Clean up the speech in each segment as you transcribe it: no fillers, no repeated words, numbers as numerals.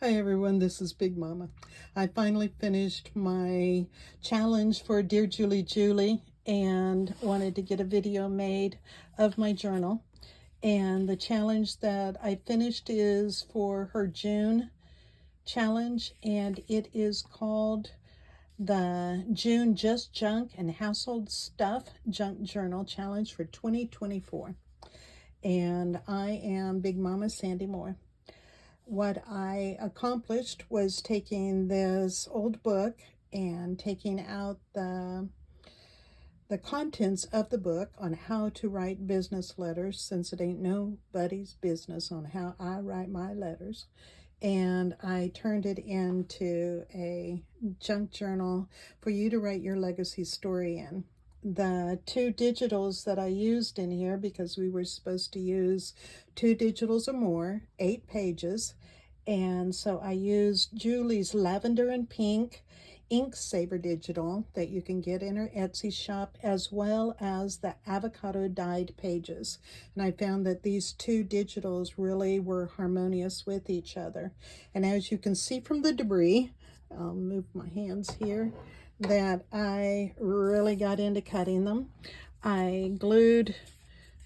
Hi everyone, this is Big Mama. I finally finished my challenge for Dear Julie Julie and wanted to get a video made of my journal. And the challenge that I finished is for her June challenge, and it is called the June Just Junk and Household Stuff Junk Journal Challenge for 2024. And I am Big Mama Sandy Moore. What I accomplished was taking this old book and taking out the contents of the book on how to write business letters, since it ain't nobody's business on how I write my letters. And I turned it into a junk journal for you to write your legacy story in. The two digitals that I used in here, because we were supposed to use 2 digitals or more, 8 pages, and so I used Julie's Lavender and Pink Ink Saver digital that you can get in her Etsy shop, as well as the Avocado Dyed pages. And I found that these 2 digitals really were harmonious with each other. And as you can see from the debris, I'll move my hands here, that I really got into cutting them. I glued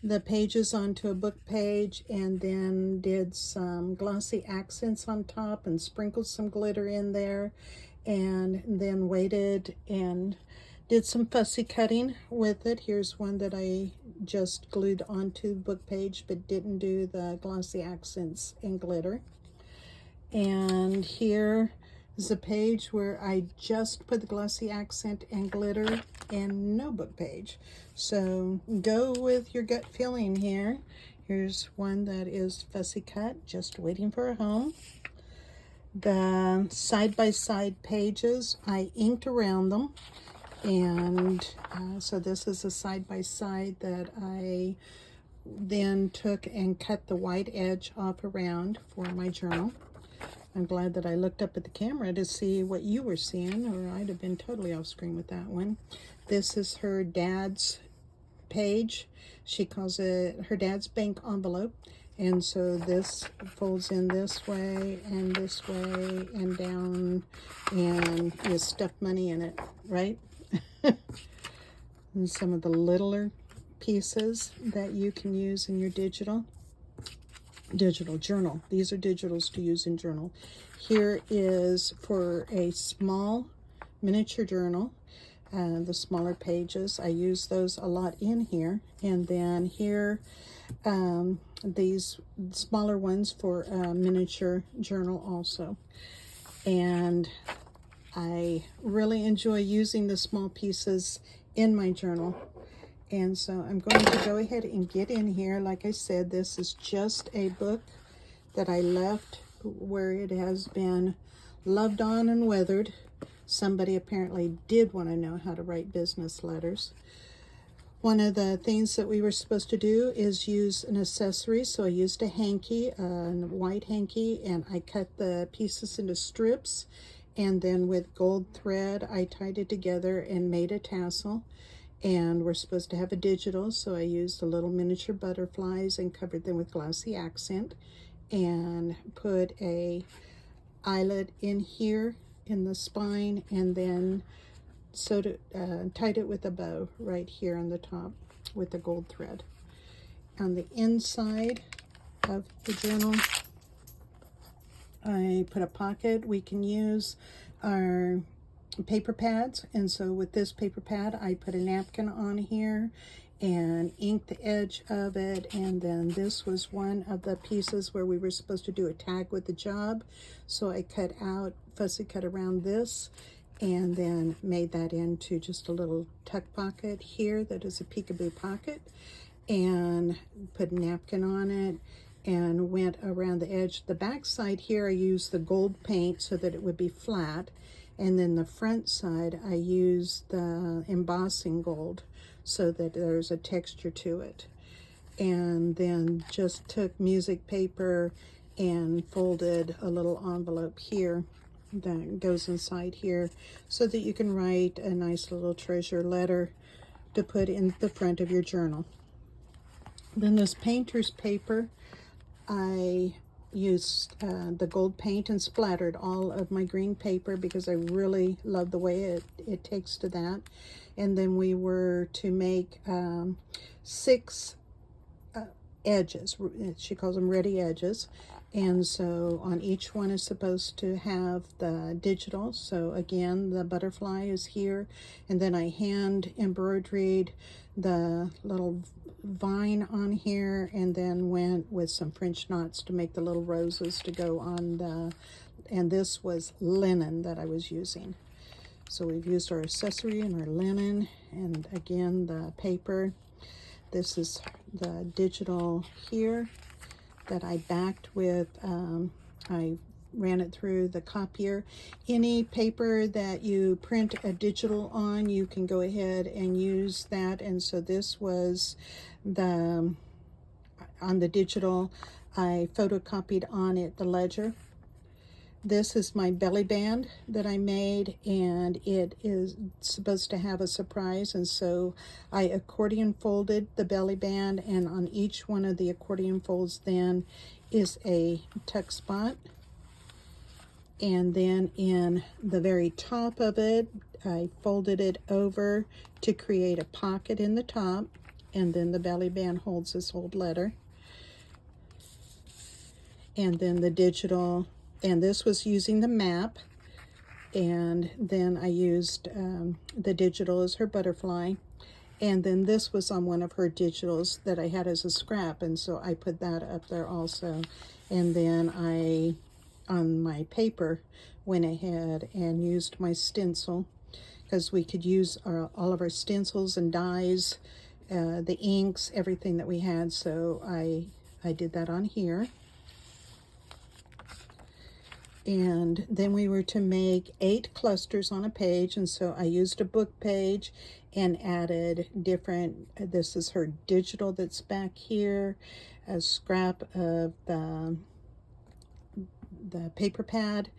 the pages onto a book page and then did some glossy accents on top and sprinkled some glitter in there, and then waited and did some fussy cutting with it. Here's one that I just glued onto the book page but didn't do the glossy accents and glitter. And here is a page where I just put the glossy accent and glitter and no book page. So go with your gut feeling here. Here's one that is fussy cut, just waiting for a home. The side-by-side pages, I inked around them. And so this is a side-by-side that I then took and cut the white edge off around for my journal. I'm glad that I looked up at the camera to see what you were seeing, or I'd have been totally off screen with that one. This is her dad's page. She calls it her dad's bank envelope. And so this folds in this way and down, and you stuff money in it, right? And some of the littler pieces that you can use in your digital journal. These are digitals to use in journal. Here is for a small miniature journal, the smaller pages. I use those a lot in here. And then here, these smaller ones for a miniature journal also. And I really enjoy using the small pieces in my journal. And so I'm going to go ahead and get in here. Like I said, this is just a book that I left where it has been loved on and weathered. Somebody apparently did want to know how to write business letters. One of the things that we were supposed to do is use an accessory. So I used a hanky, a white hanky, and I cut the pieces into strips. And then with gold thread, I tied it together and made a tassel. And we're supposed to have a digital, so I used the little miniature butterflies and covered them with glossy accent and put a eyelet in here in the spine, and then tied it with a bow right here on the top with the gold thread. On the inside of the journal, I put a pocket. We can use our paper pads, and so with this paper pad I put a napkin on here and inked the edge of it. And then this was one of the pieces where we were supposed to do a tag with the job, so I fussy cut around this and then made that into just a little tuck pocket here that is a peekaboo pocket, and put a napkin on it and went around the edge. The back side here I used the gold paint so that it would be flat. And then the front side, I used the embossing gold so that there's a texture to it. And then just took music paper and folded a little envelope here that goes inside here so that you can write a nice little treasure letter to put in the front of your journal. Then this painter's paper, I used the gold paint and splattered all of my green paper because I really love the way it takes to that. And then we were to make 6 edges. She calls them ready edges. And so on each one is supposed to have the digital. So again, the butterfly is here. And then I hand embroidered the little vine on here, and then went with some French knots to make the little roses to go on the, and this was linen that I was using. So we've used our accessory and our linen, and again the paper. This is the digital here that I backed with, I ran it through the copier. Any paper that you print a digital on, you can go ahead and use that. And so this was on the digital, I photocopied on it the ledger. This is my belly band that I made, and it is supposed to have a surprise, and so I accordion folded the belly band, and on each one of the accordion folds then is a tuck spot. And then in the very top of it, I folded it over to create a pocket in the top, and then the belly band holds this old letter. And then the digital, and this was using the map, and then I used the digital as her butterfly, and then this was on one of her digitals that I had as a scrap, and so I put that up there also. And then I, on my paper, went ahead and used my stencil, because we could use all of our stencils and dyes, the inks, everything that we had, so I did that on here. And then we were to make 8 clusters on a page, and so I used a book page and added different, this is her digital that's back here, a scrap of the paper pad,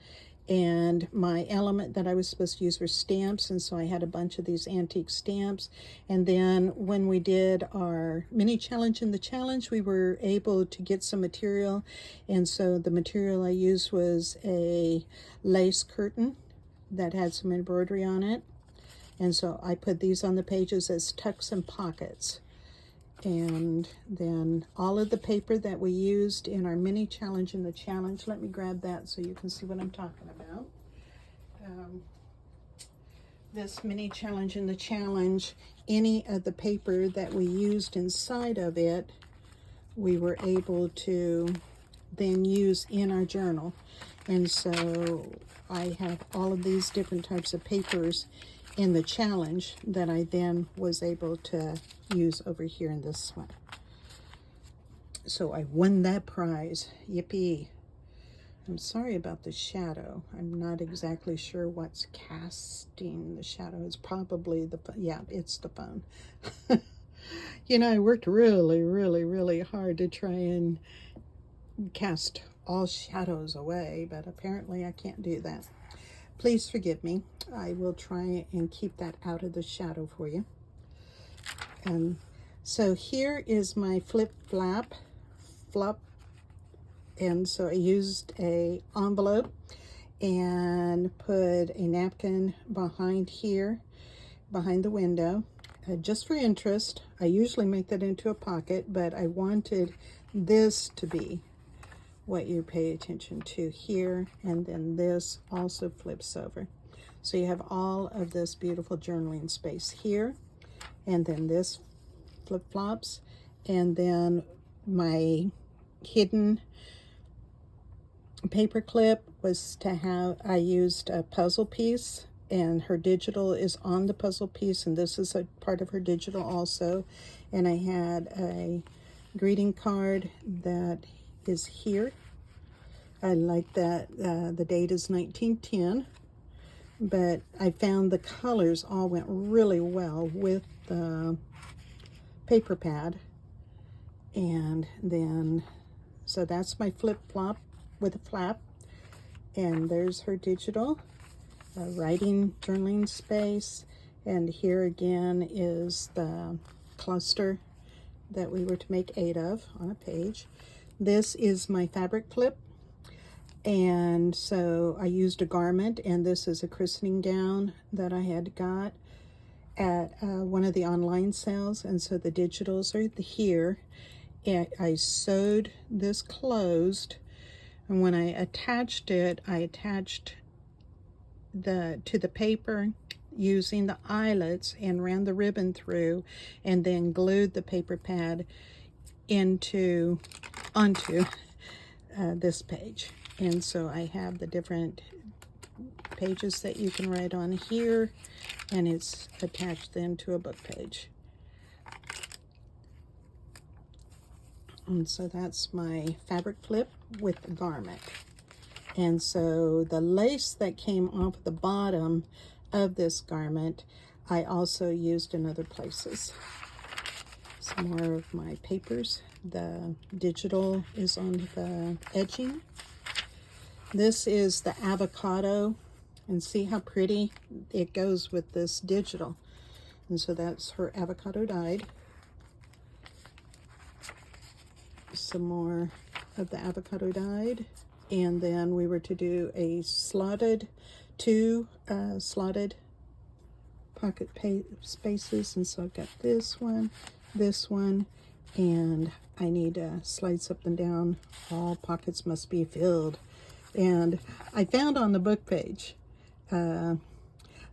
and my element that I was supposed to use were stamps, and so I had a bunch of these antique stamps. And then when we did our mini challenge in the challenge, we were able to get some material, and so the material I used was a lace curtain that had some embroidery on it, and so I put these on the pages as tucks and pockets. And then all of the paper that we used in our mini challenge in the challenge, let me grab that so you can see what I'm talking about. This mini challenge in the challenge, any of the paper that we used inside of it, we were able to then use in our journal. And so I have all of these different types of papers in the challenge that I then was able to use over here in this one. So I won that prize. Yippee. I'm sorry about the shadow. I'm not exactly sure what's casting the shadow. It's probably the, yeah, it's the phone. You know, I worked really hard to try and cast all shadows away, but apparently I can't do that. Please forgive me. I will try and keep that out of the shadow for you. And so here is my flop, and so I used a envelope and put a napkin behind here, behind the window, just for interest. I usually make that into a pocket, but I wanted this to be what you pay attention to here, and then this also flips over. So you have all of this beautiful journaling space here, and then this flip-flops, and then my hidden paper clip was to have, I used a puzzle piece, and her digital is on the puzzle piece, and this is a part of her digital also. And I had a greeting card that is here. I like that the date is 1910, but I found the colors all went really well with the paper pad. And then, so that's my flip-flop with a flap, and there's her digital, writing journaling space, and here again is the cluster that we were to make 8 of on a page. This is my fabric clip. And so I used a garment, and this is a christening gown that I had got at one of the online sales. And so the digitals are here. And I sewed this closed, and when I attached it, I attached to the paper using the eyelets and ran the ribbon through, and then glued the paper pad onto this page. And so I have the different pages that you can write on here, and it's attached then to a book page. And so that's my fabric clip with the garment. And so the lace that came off the bottom of this garment, I also used in other places. Some more of my papers. The digital is on the edging. This is the avocado, and see how pretty it goes with this digital. And so that's her avocado dyed. Some more of the avocado dyed, and then we were to do a two slotted pocket spaces, and so I've got this one, and I need to slide something down. All pockets must be filled. And I found on the book page, the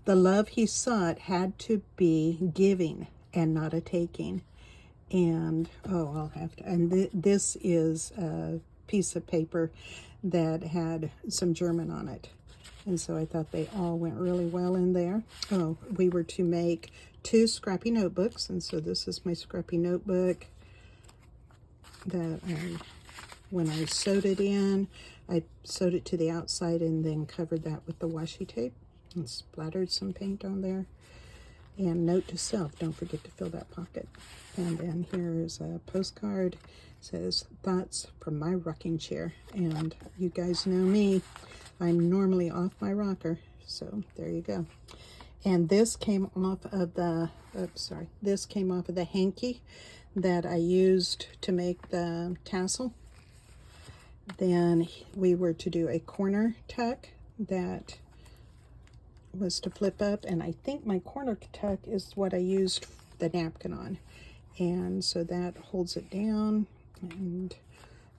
love he sought had to be giving and not a taking. And I'll have to, and this is a piece of paper that had some German on it, and so I thought they all went really well in there. We were to make 2 scrappy notebooks, and so this is my scrappy notebook that when I sewed it in, I sewed it to the outside and then covered that with the washi tape and splattered some paint on there. And note to self, don't forget to fill that pocket. And then here's a postcard. It says, thoughts from my rocking chair. And you guys know me, I'm normally off my rocker. So there you go. And this came off of the, this came off of the hanky that I used to make the tassel. Then we were to do a corner tuck that was to flip up, and I think my corner tuck is what I used the napkin on, and so that holds it down. And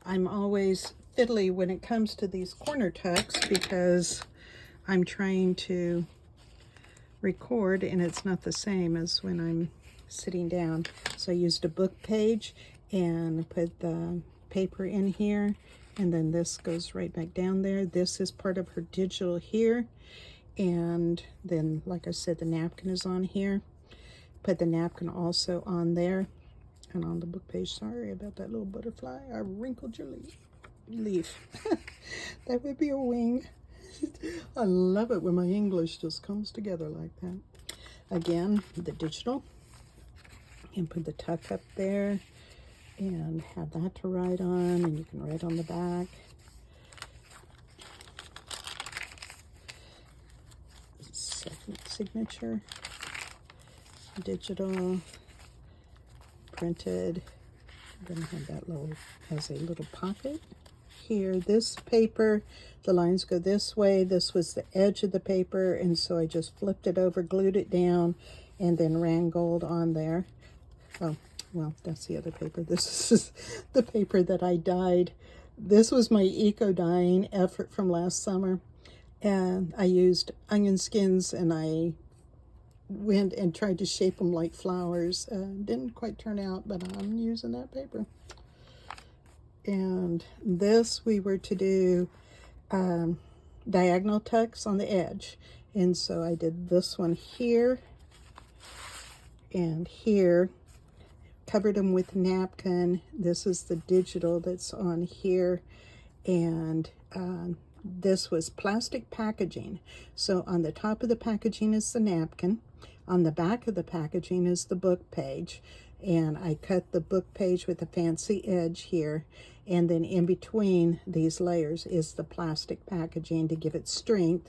I'm always fiddly when it comes to these corner tucks because I'm trying to record and it's not the same as when I'm sitting down. So I used a book page and put the paper in here, and then this goes right back down there. This is part of her digital here. And then, like I said, the napkin is on here. Put the napkin also on there. And on the book page, sorry about that little butterfly. I wrinkled your leaf. That would be a wing. I love it when my English just comes together like that. Again, the digital. And put the tuck up there. And have that to write on. And you can write on the back. Signature, digital, printed. Then I have that little, has a little pocket here. This paper, the lines go this way. This was the edge of the paper, and so I just flipped it over, glued it down, and then ran gold on there. Oh, well, that's the other paper. This is the paper that I dyed. This was my eco dyeing effort from last summer. And I used onion skins, and I went and tried to shape them like flowers. Didn't quite turn out, but I'm using that paper. And this we were to do diagonal tucks on the edge. And so I did this one here and here. Covered them with napkin. This is the digital that's on here. And this was plastic packaging. So on the top of the packaging is the napkin. On the back of the packaging is the book page. And I cut the book page with a fancy edge here. And then in between these layers is the plastic packaging to give it strength.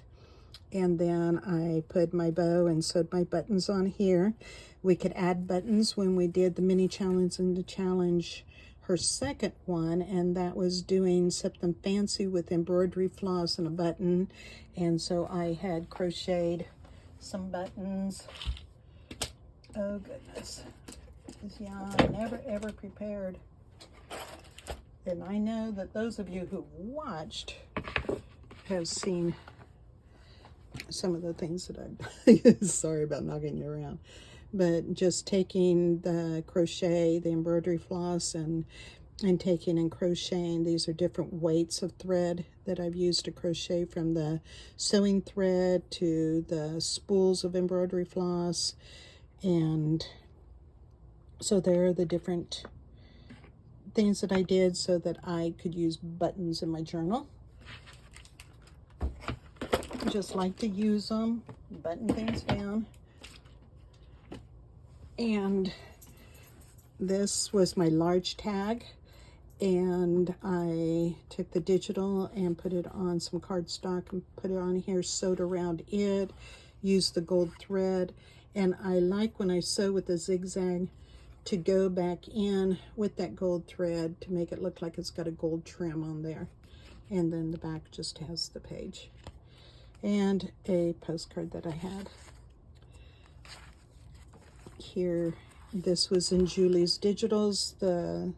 And then I put my bow and sewed my buttons on here. We could add buttons when we did the mini challenge and the challenge her second one, and that was doing something fancy with embroidery floss and a button. And so I had crocheted some buttons. Oh goodness. Yeah, I never ever prepared. And I know that those of you who watched have seen some of the things that I've sorry about knocking you around, but just taking the crochet, the embroidery floss, and taking and crocheting. These are different weights of thread that I've used to crochet, from the sewing thread to the spools of embroidery floss. And so there are the different things that I did so that I could use buttons in my journal. Just like to use them, button things down. And this was my large tag, and I took the digital and put it on some cardstock and put it on here, sewed around it, used the gold thread. And I like, when I sew with the zigzag, to go back in with that gold thread to make it look like it's got a gold trim on there. And then the back just has the page. And a postcard that I had here. This was in Julie's Digitals, the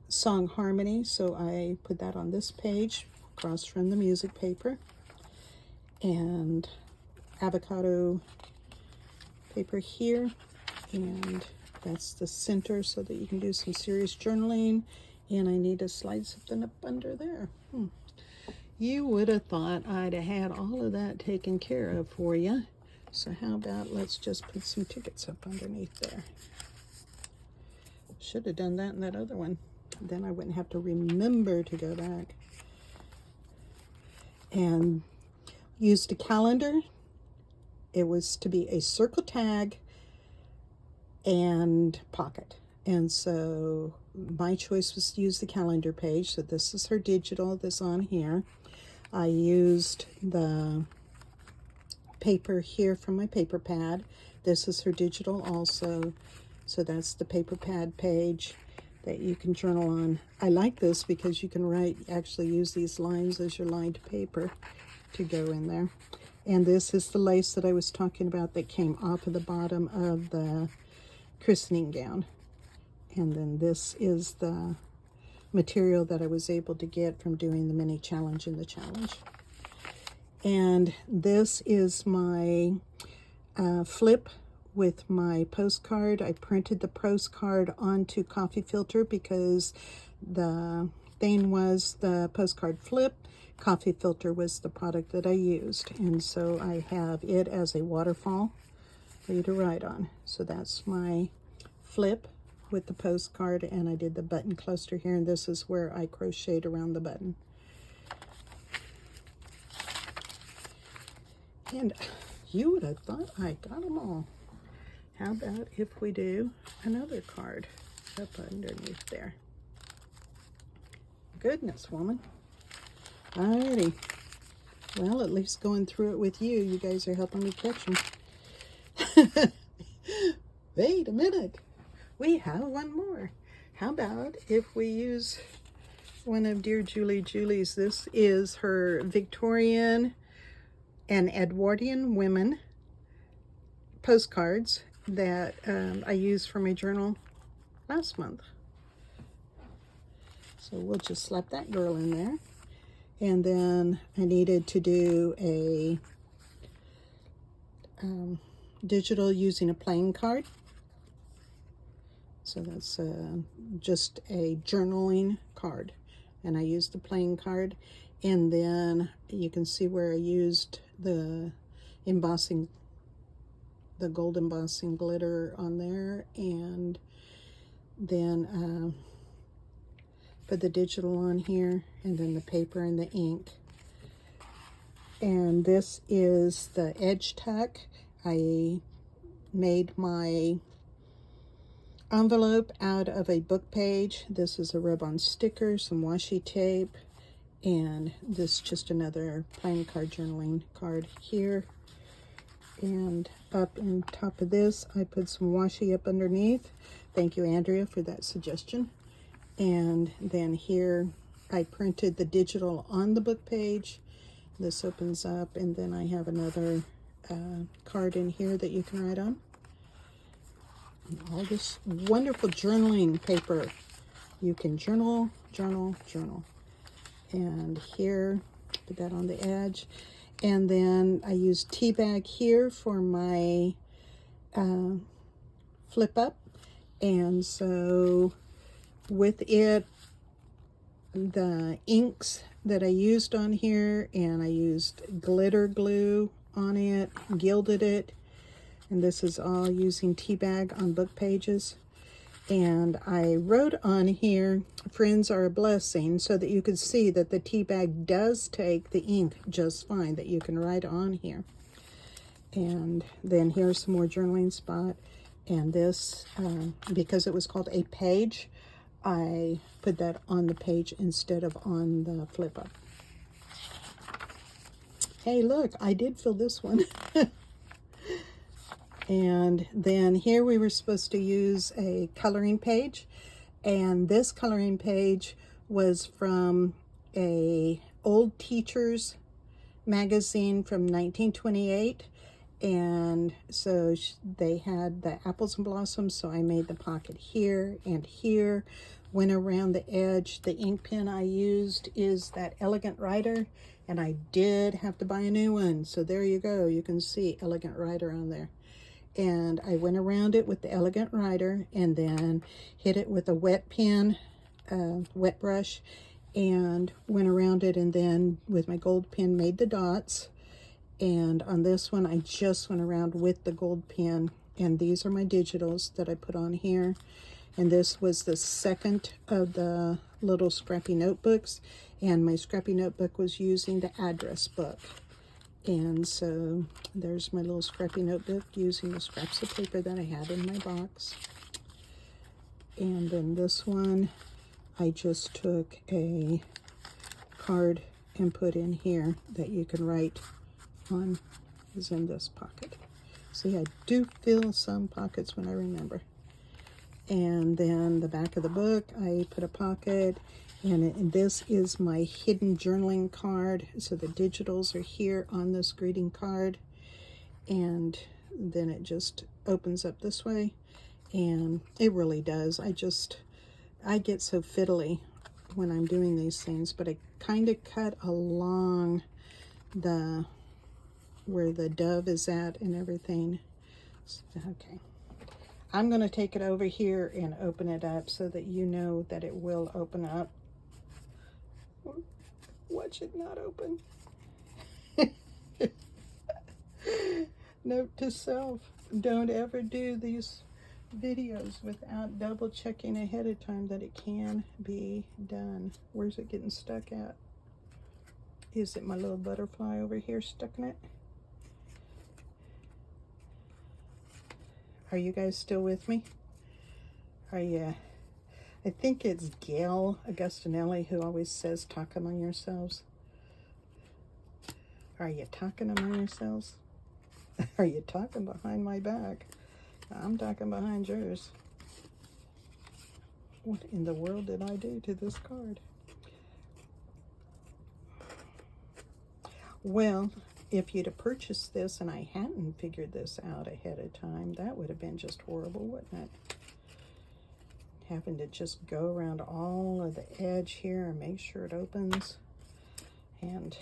song Harmony, so I put that on this page across from the music paper. And avocado paper here, and that's the center so that you can do some serious journaling. And I need to slide something up under there. You would have thought I'd have had all of that taken care of for you. So how about let's just put some tickets up underneath there. Should have done that in that other one. Then I wouldn't have to remember to go back. And used a calendar. It was to be a circle tag and pocket. And so my choice was to use the calendar page. So this is her digital, this on here. I used the paper here from my paper pad. This is her digital also. So that's the paper pad page that you can journal on. I like this because you can write, actually use these lines as your lined paper to go in there. And this is the lace that I was talking about that came off of the bottom of the christening gown. And then this is the material that I was able to get from doing the mini challenge in the challenge. And this is my flip with my postcard. I printed the postcard onto coffee filter because the thing was the postcard flip. Coffee filter was the product that I used. And so I have it as a waterfall for you to write on. So that's my flip with the postcard, and I did the button cluster here, and this is where I crocheted around the button. And you would have thought I got them all. How about if we do another card up underneath there? Goodness, woman. Alrighty. Well, at least going through it with you, you guys are helping me catch them. Wait a minute. We have one more. How about if we use one of Dear Julie's? This is her Victorian and Edwardian women postcards that I used for my journal last month. So we'll just slap that girl in there. And then I needed to do a digital using a playing card. So that's just a journaling card. And I used the playing card. And then you can see where I used the embossing, the gold embossing glitter on there. And then put the digital on here. And then the paper and the ink. And this is the edge tuck. I made my envelope out of a book page. This is a rub-on sticker, some washi tape, and this just another playing card journaling card here. And up on top of this, I put some washi up underneath. Thank you, Andrea, for that suggestion. And then here I printed the digital on the book page. This opens up, and then I have another card in here that you can write on. And all this wonderful journaling paper. You can journal, journal, journal. And here, put that on the edge. And then I use tea bag here for my flip up. And so with it, the inks that I used on here, and I used glitter glue on it, gilded it, and this is all using tea bag on book pages. And I wrote on here, friends are a blessing, so that you could see that the tea bag does take the ink just fine, that you can write on here. And then here's some more journaling spot. And this, because it was called a page, I put that on the page instead of on the flip up. Hey, look, I did fill this one. And then here we were supposed to use a coloring page, and this coloring page was from a old teacher's magazine from 1928. And so they had the apples and blossoms, so I made the pocket here and here, went around the edge. The ink pen I used is that Elegant Writer, and I did have to buy a new one. So there you go, you can see Elegant Writer on there. And I went around it with the Elegant Writer, and then hit it with a wet pen, wet brush, and went around it, and then with my gold pen made the dots. And on this one, I just went around with the gold pen. And these are my digitals that I put on here. And this was the second of the little scrappy notebooks. And my scrappy notebook was using the address book. And so there's my little scrappy notebook using the scraps of paper that I had in my box. And then this one, I just took a card and put in here that you can write on, is in this pocket. See, I do fill some pockets when I remember. And then the back of the book, I put a pocket, and this is my hidden journaling card. So the digitals are here on this greeting card, and then it just opens up this way, and it really does. I get so fiddly when I'm doing these things, but I kind of cut along the where the dove is at and everything. Okay, I'm going to take it over here and open it up so that you know that it will open up. Watch it not open. Note to self, don't ever do these videos without double checking ahead of time that it can be done. Where's it getting stuck at? Is it my little butterfly over here stuck in it? Are you guys still with me? Are you? I think it's Gail Augustinelli who always says, talk among yourselves. Are you talking among yourselves? Are you talking behind my back? I'm talking behind yours. What in the world did I do to this card? Well, if you'd have purchased this and I hadn't figured this out ahead of time, that would have been just horrible, wouldn't it? Having to just go around all of the edge here and make sure it opens. And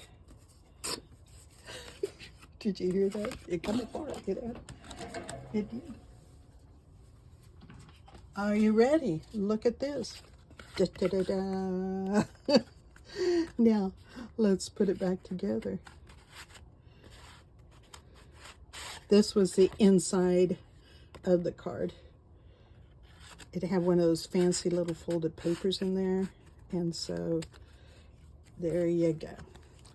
did you hear that? It come apart. It did. Are you ready? Look at this. Da, da, da, da. Now, let's put it back together. This was the inside of the card. It had one of those fancy little folded papers in there. And so, there you go.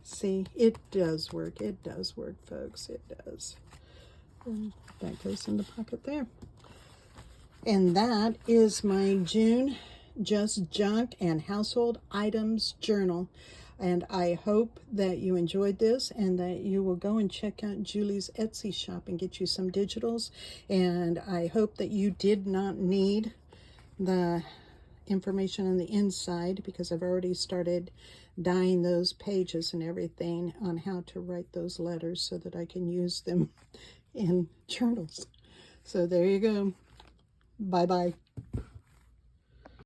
See, it does work. It does work, folks. It does. And that goes in the pocket there. And that is my June Just Junk and Household Items Journal. And I hope that you enjoyed this and that you will go and check out Julie's Etsy shop and get you some digitals. And I hope that you did not need the information on the inside, because I've already started dyeing those pages and everything on how to write those letters so that I can use them in journals. So there you go. Bye-bye.